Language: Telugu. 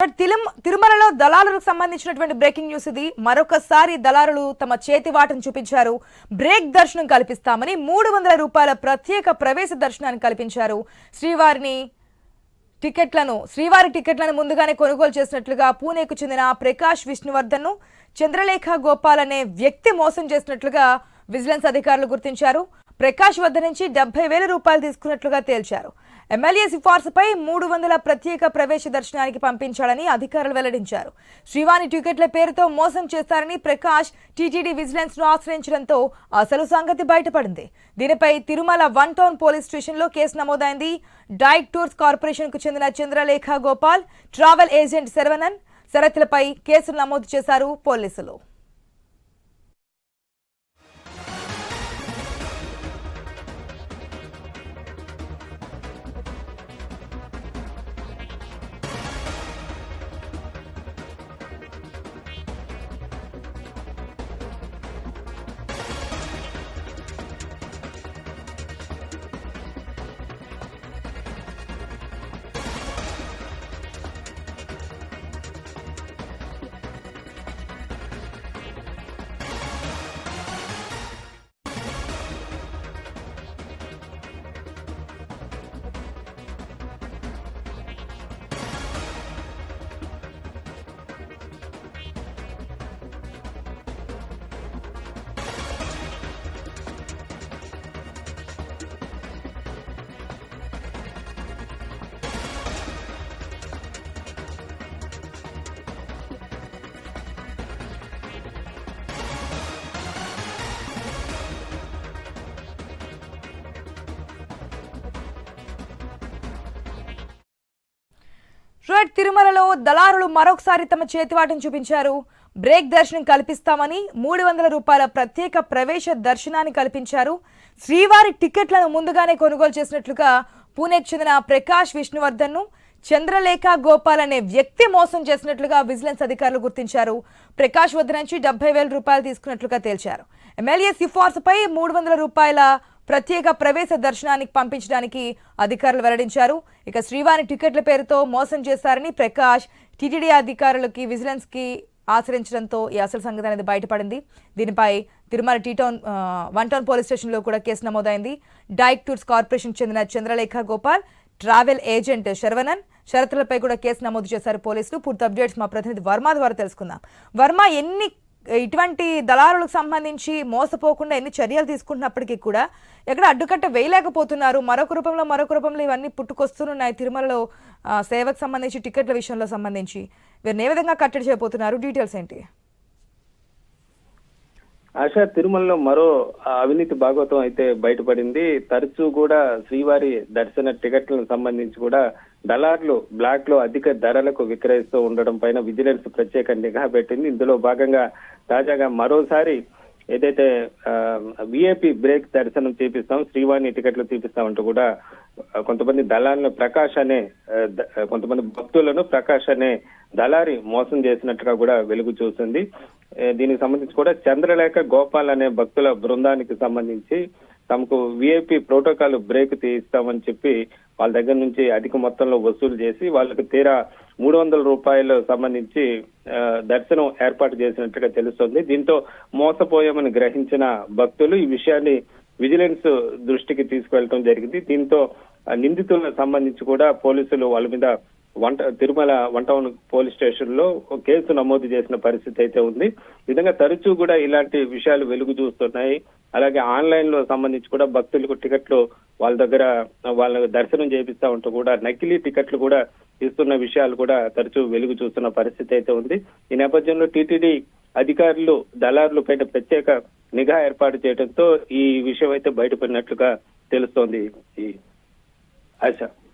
తిరుమలలో దళారులకు సంబంధించినటువంటి బ్రేకింగ్ న్యూస్ ఇది. మరొకసారి దళారులు తమ చేతి వాటను చూపించారు. బ్రేక్ దర్శనం కల్పిస్తామని 300 రూపాయల ప్రత్యేక ప్రవేశ దర్శనాన్ని కల్పించారు. శ్రీవారి టికెట్లను ముందుగానే కొనుగోలు చేసినట్లుగా పూణేకు చెందిన ప్రకాష్ విష్ణువర్ధన్ ను చంద్రలేఖ గోపాల్ అనే వ్యక్తి మోసం చేసినట్లుగా విజిలెన్స్ అధికారులు గుర్తించారు. ప్రకాష్ వద్ద నుంచి 70,000 రూపాయలు తీసుకున్నట్లుగా తేల్చారు. ఎమ్మెల్యే సిఫార్సుపై 300 ప్రత్యేక ప్రవేశ దర్శనానికి పంపించాలని అధికారులు వెల్లడించారు. శ్రీవాణి టికెట్ల పేరుతో మోసం చేస్తారని ప్రకాష్ టీటీడీ విజిలెన్స్ ను ఆశ్రయించడంతో అసలు సంగతి బయటపడింది. దీనిపై తిరుమల 1 టౌన్ పోలీస్ స్టేషన్లో కేసు నమోదైంది. డైట్ టూర్స్ కార్పొరేషన్ కు చెందిన చంద్రలేఖ గోపాల్, ట్రావెల్ ఏజెంట్ శరవణన్, శరత్లపై కేసులు నమోదు చేశారు పోలీసులు. తిరుమలలో దళారులు మరొకసారి తమ చేతివాటం చూపించారు. బ్రేక్ దర్శనం కల్పిస్తామని 300 రూపాయల ప్రత్యేక ప్రవేశ దర్శనాన్ని కల్పించారు. శ్రీవారి టికెట్లను ముందుగానే కొనుగోలు చేసినట్లుగా పూణేకు చెందిన ప్రకాష్ విష్ణువర్ధన్ ను చంద్రలేఖ గోపాల్ అనే వ్యక్తి మోసం చేసినట్లుగా విజిలెన్స్ అధికారులు గుర్తించారు. ప్రకాష్ వద్ద నుంచి 70,000 రూపాయలు తీసుకున్నట్లుగా తేల్చారు. ఎమ్మెల్యే సిఫార్సుపై 300 రూపాయల ప్రత్యేక ప్రవేశ దర్శనానికి పంపించడానికి అధికారులు వెల్లడించారు. ఇక శ్రీవారి టికెట్ల పేరుతో మోసం చేశారని ప్రకాష్ టీటీడీ అధికారులకి విజిలెన్స్ కి ఆశ్రయించడంతో ఈ అసలు సంగతి అనేది బయటపడింది. దీనిపై తిరుమల 1 టౌన్ పోలీస్ స్టేషన్లో కూడా కేసు నమోదైంది. డైట్ టూర్స్ కార్పొరేషన్ చెందిన చంద్రలేఖ గోపాల్, ట్రావెల్ ఏజెంట్ శరవణన్, షరతులపై కూడా కేసు నమోదు చేశారు పోలీసులు. పూర్తి అప్డేట్స్ మా ప్రతినిధి వర్మ ద్వారా తెలుసుకుందాం. వర్మ, ఇటువంటి దళారులకు సంబంధించి మోసపోకుండా ఎన్ని చర్యలు తీసుకుంటున్నప్పటికీ కూడా ఎక్కడ అడ్డుకట్ట వేయలేకపోతున్నారు. మరొక రూపంలో ఇవన్నీ పుట్టుకొస్తున్నాయి. తిరుమలలో సేవకు సంబంధించి టికెట్ల విషయంలో సంబంధించి వీరిని ఏ విధంగా కట్టడి చేయబోతున్నారు? డీటెయిల్స్ ఏంటి? ఆశా, తిరుమలలో మరో అవినీతి భాగవతం అయితే బయటపడింది. తరచూ కూడా శ్రీవారి దర్శన టికెట్లకు సంబంధించి కూడా దళార్లు బ్లాక్ లో అధిక ధరలకు విక్రయిస్తూ ఉండడం పైన విజిలెన్స్ ప్రత్యేక నిఘా పెట్టింది. ఇందులో భాగంగా తాజాగా మరోసారి ఏదైతే విఐపి బ్రేక్ దర్శనం చేపిస్తాం, శ్రీవాణి టికెట్లు తీపిస్తామంటూ కూడా కొంతమంది దళాలను కొంతమంది భక్తులను ప్రకాష్ అనే దళారి మోసం చేసినట్టుగా కూడా వెలుగు చూస్తుంది. దీనికి సంబంధించి కూడా చంద్రలేఖ గోపాల్ అనే భక్తుల బృందానికి సంబంధించి తమకు విఐపి ప్రోటోకాల్ బ్రేక్ తీయిస్తామని చెప్పి వాళ్ళ దగ్గర నుంచి అధిక మొత్తంలో వసూలు చేసి వాళ్ళకి తీరా 300 రూపాయలు సంబంధించి దర్శనం ఏర్పాటు చేసినట్టుగా తెలుస్తోంది. దీంతో మోసపోయామని గ్రహించిన భక్తులు ఈ విషయాన్ని విజిలెన్స్ దృష్టికి తీసుకువెళ్ళడం జరిగింది. దీంతో నిందితులకు సంబంధించి కూడా పోలీసులు వాళ్ళ మీద తిరుమల 1 టౌన్ పోలీస్ స్టేషన్ లో కేసు నమోదు చేసిన పరిస్థితి అయితే ఉంది. ఈ విధంగా తరచూ కూడా ఇలాంటి విషయాలు వెలుగు చూస్తున్నాయి. అలాగే ఆన్లైన్ లో సంబంధించి కూడా భక్తులకు టికెట్లు వాళ్ళ దర్శనం చేపిస్తా ఉంటూ కూడా నకిలీ టికెట్లు కూడా ఇస్తున్న విషయాలు కూడా తరచూ వెలుగు చూస్తున్న పరిస్థితి అయితే ఉంది. ఈ నేపథ్యంలో టీటీడీ అధికారులు దళారుల పైన ప్రత్యేక నిఘా ఏర్పాటు చేయడంతో ఈ విషయం అయితే బయటపడినట్లుగా తెలుస్తోంది. ఆశ.